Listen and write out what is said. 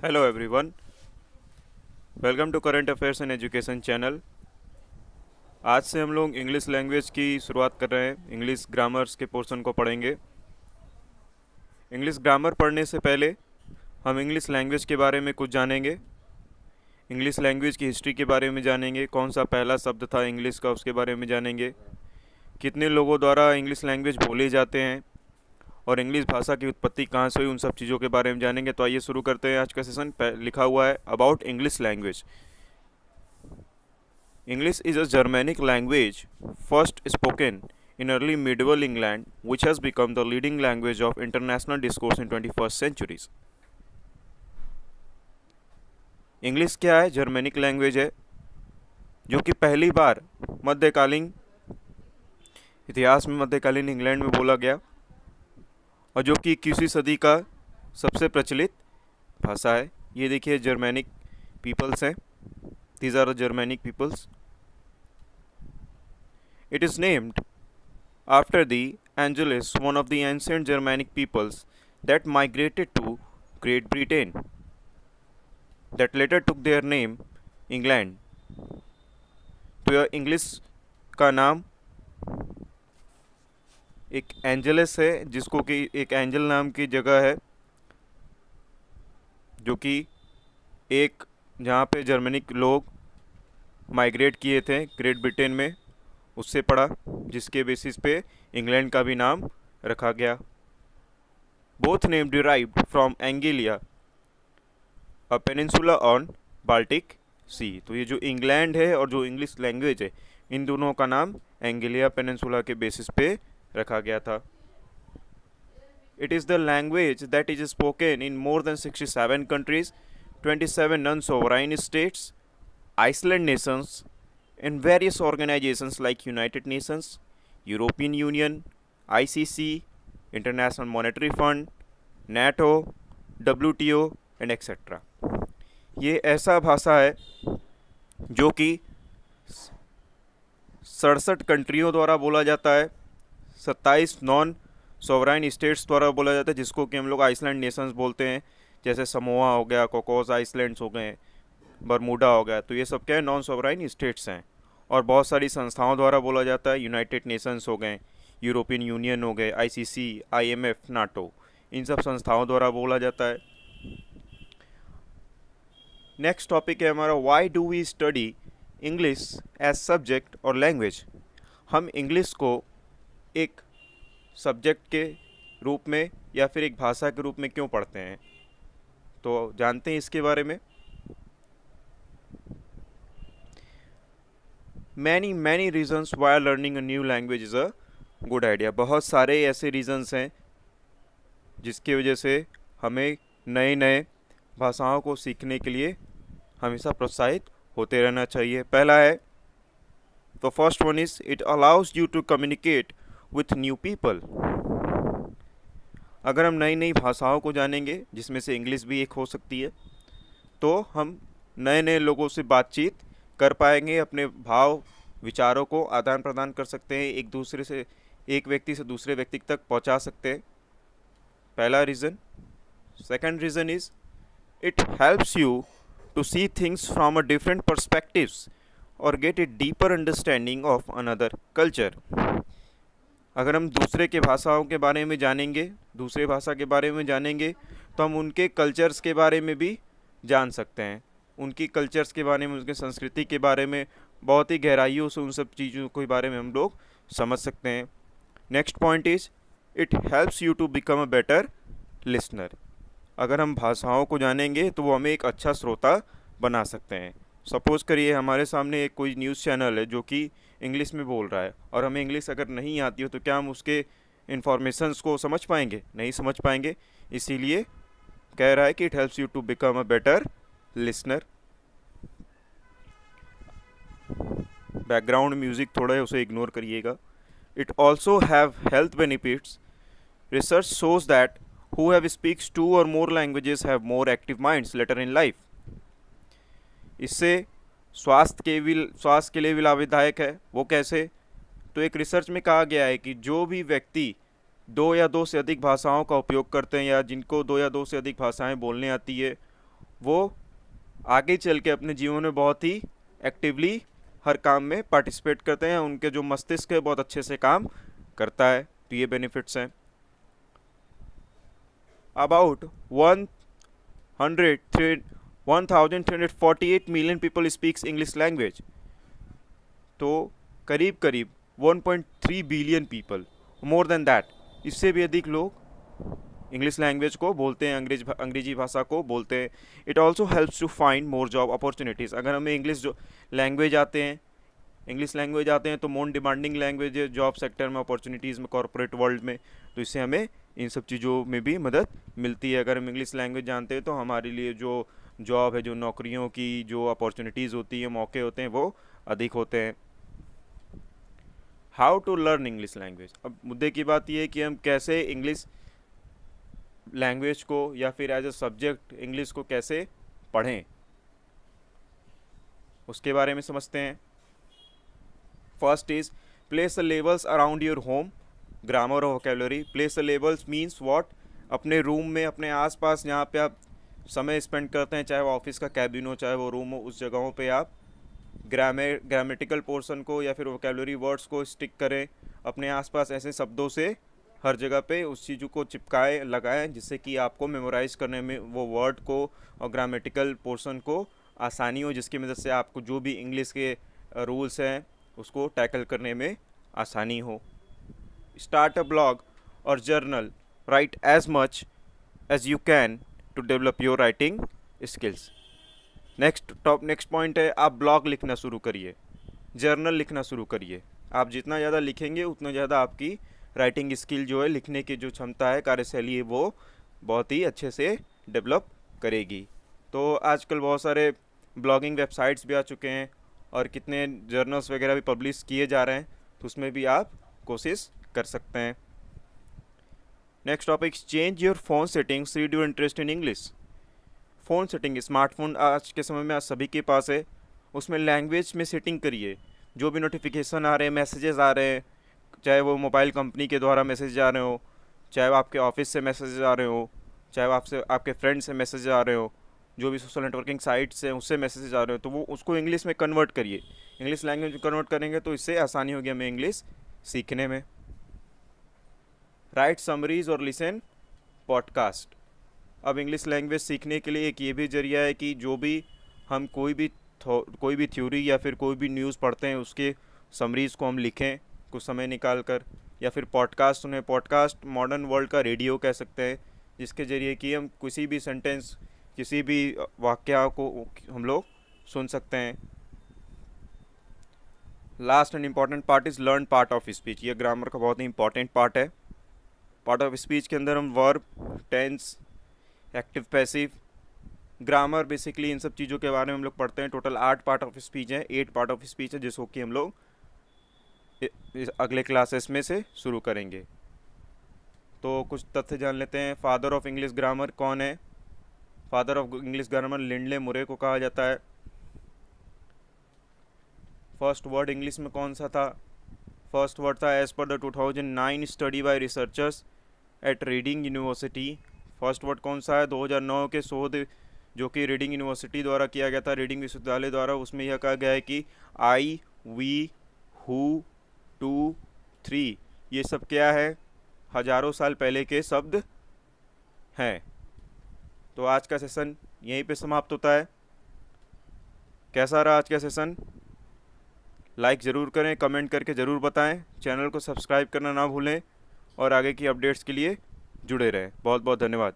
Hello everyone, welcome to current affairs and education channel. आज से हम लोग इंग्लिश लैंग्वेज की शुरुआत कर रहे हैं। इंग्लिश ग्रामर्स के पोर्शन को पढ़ेंगे। इंग्लिश ग्रामर पढ़ने से पहले हम इंग्लिश लैंग्वेज के बारे में कुछ जानेंगे। इंग्लिश लैंग्वेज की हिस्ट्री के बारे में जानेंगे, कौन सा पहला शब्द था इंग्लिश का उसके बारे में जानेंगे, कितने लोगों द्वारा इंग्लिश लैंग्वेज बोले जाते हैं और इंग्लिश भाषा की उत्पत्ति कहाँ से हुई, उन सब चीज़ों के बारे में जानेंगे। तो आइए शुरू करते हैं आज का सेशन। लिखा हुआ है about English language. English is a Germanic language first spoken in early medieval England, which has become the leading language of international discourse in 21st centuries. English क्या है? जर्मेनिक लैंग्वेज है जो कि पहली बार मध्यकालीन इतिहास में मध्यकालीन इंग्लैंड में बोला गया और जो कि 21वीं सदी का सबसे प्रचलित भाषा है। ये देखिए जर्मेनिक पीपल्स हैं। These are the Germanic peoples. It is named after the Angelus, one of the ancient Germanic peoples that migrated to Great Britain, that later took their name England. तो यह इंग्लिश का नाम एक Angeles है, जिसको कि एक एंजल नाम की जगह है, जो कि एक जहाँ पे जर्मनिक लोग माइग्रेट किए थे ग्रेट ब्रिटेन में, उससे पढ़ा, जिसके बेसिस पे इंग्लैंड का भी नाम रखा गया। Both name derived from Anglia, a peninsula on Baltic sea. तो ये जो इंग्लैंड है और जो इंग्लिश लैंग्वेज है, इन दोनों का नाम एंगिलिया पेनिनसुला के बेसिस पे रखा गया था। It is the language that is spoken in more than 67 countries, 27 non-sovereign states, Iceland nations, and various organizations like United Nations, European Union, ICC, International Monetary Fund, NATO, WTO and etc. ये ऐसा भाषा है जो कि 67 कंट्रियों द्वारा बोला जाता है, 27 नॉन सोवराइन स्टेट्स द्वारा बोला जाता है, जिसको कि हम लोग आइसलैंड नेशंस बोलते हैं, जैसे समोआ हो गया, कोकोस आइसलैंड्स हो गए, बरमूडा हो गया। तो ये सब क्या है? नॉन सोवराइन स्टेट्स हैं। और बहुत सारी संस्थाओं द्वारा बोला जाता है, यूनाइटेड नेशंस हो गए, यूरोपियन यूनियन हो गए, ICC, IMF, नाटो, इन सब संस्थाओं द्वारा बोला जाता है। नेक्स्ट टॉपिक है हमारा, why do we study English as subject और लैंग्वेज। हम इंग्लिश को एक सब्जेक्ट के रूप में या फिर एक भाषा के रूप में क्यों पढ़ते हैं? तो जानते हैं इसके बारे में। Many reasons why learning a new language is a good idea. बहुत सारे ऐसे रीजन्स हैं जिसकी वजह से हमें नए नए भाषाओं को सीखने के लिए हमेशा प्रोत्साहित होते रहना चाहिए। पहला है, तो first one is it allows you to communicate with new people. अगर हम नई नई भाषाओं को जानेंगे, जिसमें से इंग्लिश भी एक हो सकती है, तो हम नए नए लोगों से बातचीत कर पाएंगे, अपने भाव विचारों को आदान प्रदान कर सकते हैं, एक दूसरे से, एक व्यक्ति से दूसरे व्यक्ति तक पहुंचा सकते हैं। पहला reason. Second reason is it helps you to see things from a different perspectives और get a deeper understanding of another culture. अगर हम दूसरे के भाषाओं के बारे में जानेंगे, दूसरे भाषा के बारे में जानेंगे, तो हम उनके कल्चर्स के बारे में भी जान सकते हैं, उनकी कल्चर्स के बारे में, उनकी संस्कृति के बारे में बहुत ही गहराइयों से उन सब चीज़ों के बारे में हम लोग समझ सकते हैं। Next point is it helps you to become a better listener. अगर हम भाषाओं को जानेंगे तो वो हमें एक अच्छा श्रोता बना सकते हैं। सपोज़ करिए हमारे सामने एक कोई न्यूज़ चैनल है जो कि इंग्लिश में बोल रहा है और हमें इंग्लिश अगर नहीं आती हो, तो क्या हम उसके इन्फॉर्मेशंस को समझ पाएंगे? नहीं समझ पाएंगे। इसीलिए कह रहा है कि it helps you to become a better listener. Background music थोड़ा है, उसे इग्नोर करिएगा। It also have health benefits. Research shows that who have speaks 2 और more languages have more active minds later in life. इससे स्वास्थ्य के लिए भी लाभदायक है। वो कैसे? तो एक रिसर्च में कहा गया है कि जो भी व्यक्ति 2 या 2 से अधिक भाषाओं का उपयोग करते हैं या जिनको 2 या 2 से अधिक भाषाएं बोलने आती है, वो आगे चल के अपने जीवन में बहुत ही एक्टिवली हर काम में पार्टिसिपेट करते हैं, उनके जो मस्तिष्क है बहुत अच्छे से काम करता है। तो ये बेनिफिट्स हैं। About 1348 million people speaks English language. तो करीब करीब 1.3 billion people, more than that, इससे भी अधिक लोग इंग्लिश लैंग्वेज को बोलते हैं, अंग्रेजी भाषा को बोलते हैं। It also helps to find more job opportunities. अगर हमें इंग्लिश लैंग्वेज आते हैं तो मोर डिमांडिंग लैंग्वेज है जॉब सेक्टर में, अपॉर्चुनिटीज़ में, कॉर्पोरेट वर्ल्ड में। तो इससे हमें इन सब चीज़ों में भी मदद मिलती है। अगर हम इंग्लिश लैंग्वेज जानते हैं तो हमारे लिए जो जॉब है, जो नौकरियों की जो अपॉर्चुनिटीज़ होती है, मौके होते हैं, वो अधिक होते हैं। How to learn English language. अब मुद्दे की बात यह है कि हम कैसे इंग्लिश लैंग्वेज को या फिर एज ए सब्जेक्ट इंग्लिश को कैसे पढ़ें, उसके बारे में समझते हैं। First is place the labels around your home, grammar और vocabulary. Place the labels means what, अपने रूम में, अपने आसपास जहाँ पे आप समय स्पेंड करते हैं, चाहे वो ऑफिस का कैबिन हो, चाहे वो रूम हो, उस जगहों पे आप ग्रामेटिकल पोर्शन को या फिर वोकेबलरी वर्ड्स को स्टिक करें अपने आसपास, ऐसे शब्दों से हर जगह पे उस चीज़ को चिपकाए लगाएं, जिससे कि आपको मेमोराइज़ करने में वो वर्ड को और ग्रामेटिकल पोर्शन को आसानी हो, जिसकी मदद से आपको जो भी इंग्लिश के रूल्स हैं उसको टैकल करने में आसानी हो। स्टार्ट अ ब्लॉग और journal, write as much as you can to develop your writing skills. Next point है, आप ब्लॉग लिखना शुरू करिए, जर्नल लिखना शुरू करिए। आप जितना ज़्यादा लिखेंगे उतना ज़्यादा आपकी राइटिंग स्किल जो है, लिखने की जो क्षमता है, कार्यशैली है, वो बहुत ही अच्छे से डेवलप करेगी। तो आजकल बहुत सारे ब्लॉगिंग वेबसाइट्स भी आ चुके हैं और कितने जर्नल्स वगैरह भी पब्लिश किए जा रहे हैं, तो उसमें भी आप कोशिश कर सकते हैं। Next topic, change your phone settings, read your interest in English. Phone setting, smartphone आज के समय में आज सभी के पास है, उसमें लैंग्वेज में सेटिंग करिए। जो भी नोटिफिकेशन आ रहे हैं, मैसेजेस आ रहे हैं, चाहे वो मोबाइल कंपनी के द्वारा मैसेज आ रहे हो, चाहे वो आपके ऑफिस से मैसेज आ रहे हो, चाहे वो आपके फ्रेंड से मैसेज आ रहे हो, जो भी सोशल नेटवर्किंग साइट्स हैं उससे मैसेज आ रहे हो, तो वो उसको इंग्लिश में कन्वर्ट करिए। इंग्लिश लैंग्वेज में कन्वर्ट करेंगे तो इससे आसानी होगी हमें इंग्लिश सीखने में। राइट समरीज और लिसन पॉडकास्ट। अब इंग्लिश लैंग्वेज सीखने के लिए एक ये भी जरिया है कि जो भी हम कोई भी थ्योरी या फिर कोई भी न्यूज़ पढ़ते हैं उसके समरीज़ को हम लिखें कुछ समय निकाल कर, या फिर पॉडकास्ट सुने। पॉडकास्ट मॉडर्न वर्ल्ड का रेडियो कह सकते हैं, जिसके ज़रिए कि हम किसी भी सेंटेंस, किसी भी वाक्य को हम लोग सुन सकते हैं। Last and important part is learn part of speech. ये ग्रामर का बहुत ही इंपॉर्टेंट पार्ट है। पार्ट ऑफ स्पीच के अंदर हम verb, tense, active, passive, grammar, basically इन सब चीज़ों के बारे में हम लोग पढ़ते हैं। टोटल 8 पार्ट ऑफ स्पीच है, 8 पार्ट ऑफ स्पीच है, जिसको कि हम लोग अगले क्लासेस में से शुरू करेंगे। तो कुछ तथ्य जान लेते हैं। फादर ऑफ इंग्लिश ग्रामर कौन है? Father of English grammar Lindley मुरे को कहा जाता है। फर्स्ट वर्ड इंग्लिश में कौन सा था? फर्स्ट वर्ड था as per the 2009 study by researchers at Reading University. First word कौन सा है? 2009 के शोध जो कि रीडिंग यूनिवर्सिटी द्वारा किया गया था, रीडिंग विश्वविद्यालय द्वारा, उसमें यह कहा गया है कि आई, वी, हु, टू, थ्री, ये सब क्या है? हजारों साल पहले के शब्द हैं। तो आज का सेशन यहीं पे समाप्त होता है। कैसा रहा आज का सेशन? लाइक ज़रूर करें, कमेंट करके ज़रूर बताएं, चैनल को सब्सक्राइब करना ना भूलें और आगे की अपडेट्स के लिए जुड़े रहें। बहुत बहुत धन्यवाद।